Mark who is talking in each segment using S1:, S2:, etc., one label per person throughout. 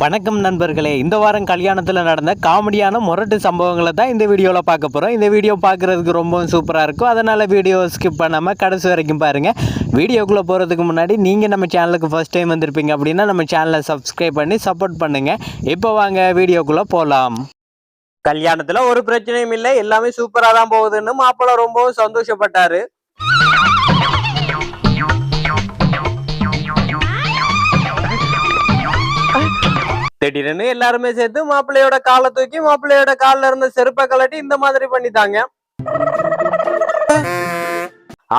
S1: வணக்கம் நண்பர்களே, இந்த வாரம் கல்யாணத்தில் நடந்த காமெடியான முரட்டு சம்பவங்களை தான் இந்த வீடியோவில் பார்க்க போகிறோம். இந்த வீடியோ பார்க்குறதுக்கு ரொம்பவும் சூப்பராக இருக்கும். அதனால் வீடியோ ஸ்கிப் பண்ணாமல் கடைசி வரைக்கும் பாருங்கள். வீடியோக்குள்ளே போகிறதுக்கு முன்னாடி நீங்கள் நம்ம சேனலுக்கு ஃபஸ்ட் டைம் வந்திருப்பீங்க அப்படின்னா நம்ம சேனலை சப்ஸ்கிரைப் பண்ணி சப்போர்ட் பண்ணுங்கள். இப்போ வாங்க வீடியோக்குள்ளே போகலாம். கல்யாணத்தில் ஒரு பிரச்சனையும் இல்லை, எல்லாமே சூப்பராக தான் போகுதுன்னு மாப்பிள்ளை ரொம்பவும் சந்தோஷப்பட்டார். திடீர்னு எல்லாருமே சேர்த்து மாப்பிள்ளையோட காலை தூக்கி மாப்பிள்ளையோட காலில் இருந்த செருப்பை கலட்டி இந்த மாதிரி பண்ணிட்டாங்க.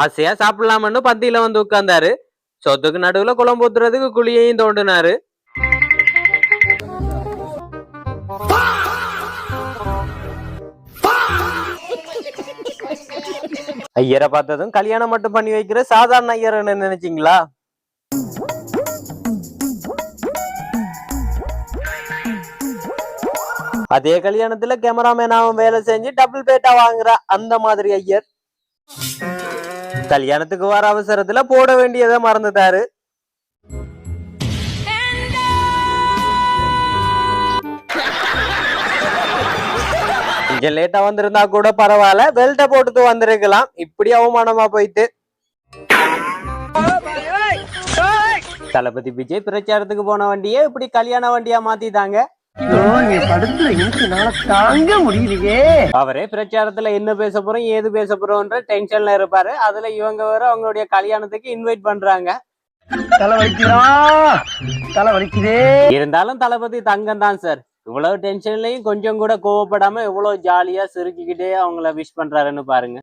S1: ஆசையா சாப்பிடலாமன்னு பந்தியில வந்து உட்கார்ந்தாரு. சொத்துக்கு நடுவுல குளம் ஊத்துறதுக்கு குழியையும் தோண்டினாரு. ஐயரை பார்த்ததும் கல்யாணம் மட்டும் பண்ணி வைக்கிற சாதாரண ஐயர்ன்னு நினைச்சீங்களா? அதே கல்யாணத்துல கேமராமேனாவும் வேலை செஞ்சு டபுள் பேட்டா வாங்குற அந்த மாதிரி ஐயர் கல்யாணத்துக்கு வர அவசரத்துல போட வேண்டியதை மறந்துட்டாரு. கொஞ்சம் லேட்டா வந்திருந்தா கூட பரவாயில்ல, பெல்ட்டை போட்டுட்டு வந்திருக்கலாம். இப்படி அவமானமா போயிட்டு தளபதி விஜய் பிரச்சாரத்துக்கு போன வண்டியே இப்படி கல்யாண வண்டியா மாத்திட்டாங்க. அவரே பிரச்சாரத்துல என்ன பேச போறோம் ஏது பேச போறோம்ன்ற டென்ஷன்ல இருப்பாரு. அதுல இவங்க வேற அவங்களுடைய கல்யாணத்துக்கு இன்வைட் பண்றாங்க. இருந்தாலும் தளபதி தங்கம் தான் சார். இவ்வளவு டென்ஷன்லயும் கொஞ்சம் கூட கோவப்படாம இவ்வளவு ஜாலியா சிரிச்சுக்கிட்டே அவங்கள விஷ் பண்றாருன்னு பாருங்க.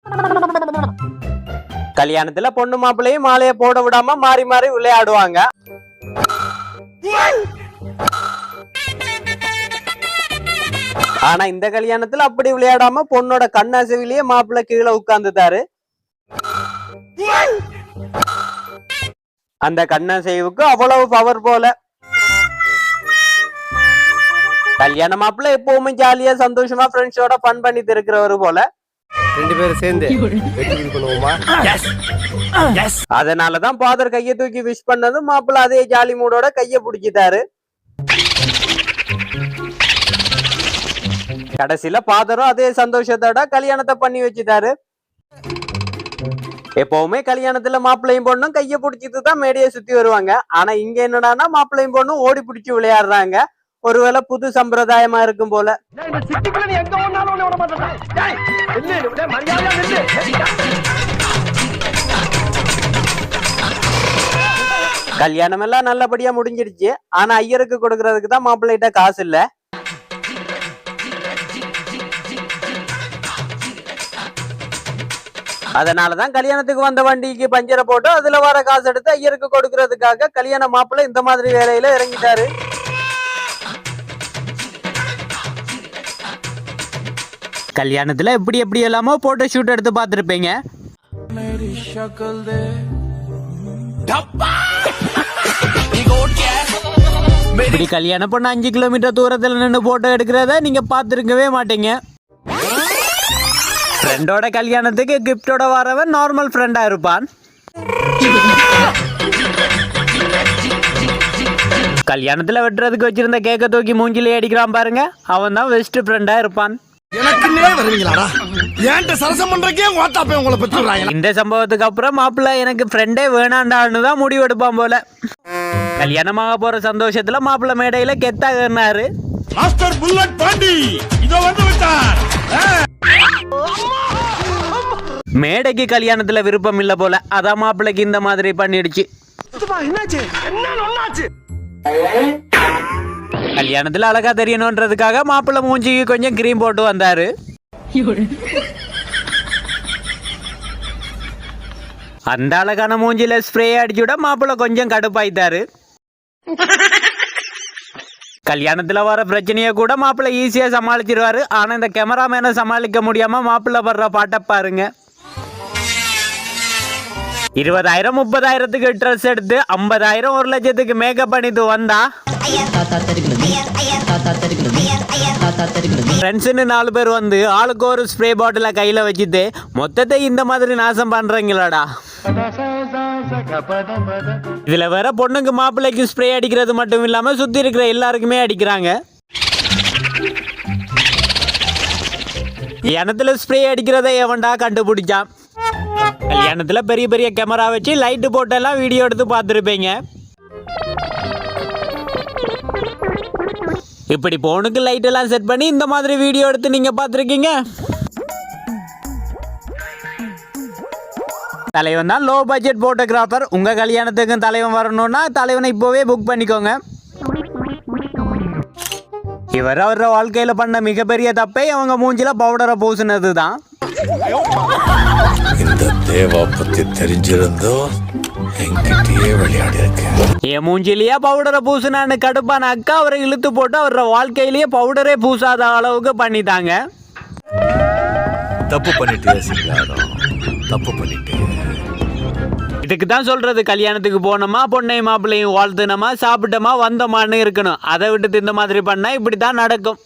S1: கல்யாணத்துல பொண்ணு மாப்பிள்ளையும் மாலையை போட விடாம மாறி மாறி விளையாடுவாங்க. ஆனா இந்த கல்யாணத்துல அப்படி விளையாடாம பொண்ணோட கண்ணாசவிலேயே மாப்பிள்ளை கீழே உட்கார்ந்துட்டாரு. அந்த கண்ணாசைவுக்கு அவ்வளவு பவர் போல. கல்யாண மாப்பிள்ளை எப்பவுமே ஜாலியா சந்தோஷமா ஃப்ரெண்ட்ஸோட ஃபன் பண்ணிட்டு இருக்கிறவரு போல. ரெண்டு பேரும் சேர்ந்து அதனாலதான் ஃபாதர் கையை தூக்கி விஷ் பண்ணதும் மாப்பிள்ளை அதே ஜாலி மூடோட கைய பிடிச்சிட்டாரு. கடைசியில ஃபாதரும் அதே சந்தோஷத்தோட கல்யாணத்தை பண்ணி வச்சுட்டாரு. எப்பவுமே கல்யாணத்துல மாப்பிள்ளையும் பொண்ணும் கைய பிடிச்சிட்டு தான் மேடையை சுத்தி வருவாங்க. ஆனா இங்க என்னடானா மாப்பிள்ளையும் பொண்ணும் ஓடி பிடிச்சி விளையாடுறாங்க. ஒருவேளை புது சம்பிரதாயமா இருக்கும் போல. கல்யாணம் எல்லாம் நல்லபடியா முடிஞ்சிருச்சு. ஆனா ஐயருக்கு கொடுக்கறதுக்கு தான் மாப்பிள்ளைகிட்ட காசு இல்ல. அதனாலதான் கல்யாணத்துக்கு வந்த வண்டிக்கு பஞ்சரை போட்டு அதுல வர காசு எடுத்து ஐயருக்கு கொடுக்கறதுக்காக கல்யாண மாப்பிள்ளை இந்த மாதிரி வேலையில இறங்கிட்டாரு. கல்யாணத்துல எப்படி எப்படி எல்லாமோ போட்டோ ஷூட் எடுத்து பார்த்திருப்பீங்க. இப்படி கல்யாணம் பண்ண 5 கிலோமீட்டர் தூரத்துல நின்று போட்டோ எடுக்கிறத நீங்க பார்த்திருக்கவே மாட்டீங்க. ஃப்ரெண்டோட கல்யாணத்துக்கு கிஃப்டோட வரவன் நார்மல் ஃப்ரெண்டா இருப்பான். கல்யாணத்துல வெட்டுறதுக்கு வச்சிருந்த கேக்க தூக்கி மூஞ்சிலே அடிக்கிறான் பாருங்க, அவன் தான் பெஸ்ட் ஃப்ரெண்டா இருப்பான். இந்த சம்பவத்துக்கு அப்புறம் மாப்பிள்ள எனக்கு ஃப்ரெண்டே வேணாண்டான்னு தான் முடிவு எடுப்பான் போல. கல்யாணமாக போற சந்தோஷத்துல மாப்பிள்ள மேடையில கெத்தா ஏறினாரு. மேடைக்கு கல்யாணத்துல விருப்பம் இல்ல போல, அதான் மாப்பிள்ளைக்கு இந்த மாதிரி பண்ணிடுச்சு. கல்யாணத்துல அழகா தெரியணும்ன்றதுக்காக மாப்பிள்ளை மூஞ்சிக்கு கொஞ்சம் கிரீம் போட்டு வந்தாரு. அந்த அழகான மூஞ்சில ஸ்ப்ரே அடிச்சுட மாப்பிள்ளை கொஞ்சம் கடுப்பாயிட்டாரு. கல்யாணத்துல வர பிரச்சனைய கூட மாப்பிள்ளை ஈஸியா சமாளிச்சிருவாரு. ஆனா இந்த கேமராமேனை சமாளிக்க முடியாம மாப்பிள்ளை படுற பாட்டை பாருங்க. 20,000 30,000க்கு ட்ரெஸ் எடுத்து 50,000 1 லட்சத்துக்கு மேக்கப் பண்ணிட்டு வந்தா ஃப்ரெண்ட்ஸ்னு 4 பேர் வந்து ஆளுக்கு ஒரு ஸ்ப்ரே பாட்டில கையில வச்சுட்டு மொத்தத்தை இந்த மாதிரி நாசம் பண்றீங்களாடா. இதுல வேற பொண்ணுக்கு மாப்பிள்ளைக்கு ஸ்ப்ரே அடிக்கிறது மட்டும் இல்லாம சுத்தி இருக்கிற எல்லாருக்குமே அடிக்கிறாங்க. கல்யாணத்துல ஸ்ப்ரே அடிக்கிறத எவன்டா கண்டுபிடிச்சான்? கல்யாணத்துல பெரிய பெரிய கேமரா வச்சு லைட்டு போட்டெல்லாம் வீடியோ எடுத்து பார்த்துருப்பீங்க. இப்படி போனுக்கு லைட் எல்லாம் செட் பண்ணி இந்த மாதிரி வீடியோ எடுத்து நீங்க பார்த்துருக்கீங்க? தலைவன் தான் லோ பட்ஜெட் போட்டோகிராஃபர். உங்க கல்யாணத்துக்கு தலைவன் வரணும்னா தலைவனை இப்போவே புக் பண்ணிக்கோங்க. இவர் அவர வாழ்க்கையில பண்ண மிகப்பெரிய தப்பே அவங்க மூஞ்சில பவுடரை பூசினது தான்.
S2: இந்த தேவா பத்தி தெரிஞ்சிருந்தோ என்கிட்டயே விளையாடி இருக்கேன்.
S1: என் மூஞ்சிலேயே பவுடரை பூசினான்னு கடுப்பான அக்கா அவரை இழுத்து போட்டு அவர வாழ்க்கையிலேயே பவுடரே பூசாத அளவுக்கு பண்ணிட்டாங்க.
S2: தப்பு பண்ணிட்டே சிங்காரம், தப்பு பண்ணிட்டே.
S1: இதுக்கு தான் சொல்றது, கல்யாணத்துக்கு போனோமா பொண்ணையும் மாப்பிள்ளையும் வாழ்த்துனோமா சாப்பிட்டோமா வந்தோமான்னு இருக்கணும். அதை விட்டு இந்த மாதிரி பண்ணா இப்படி தான் நடக்கும்.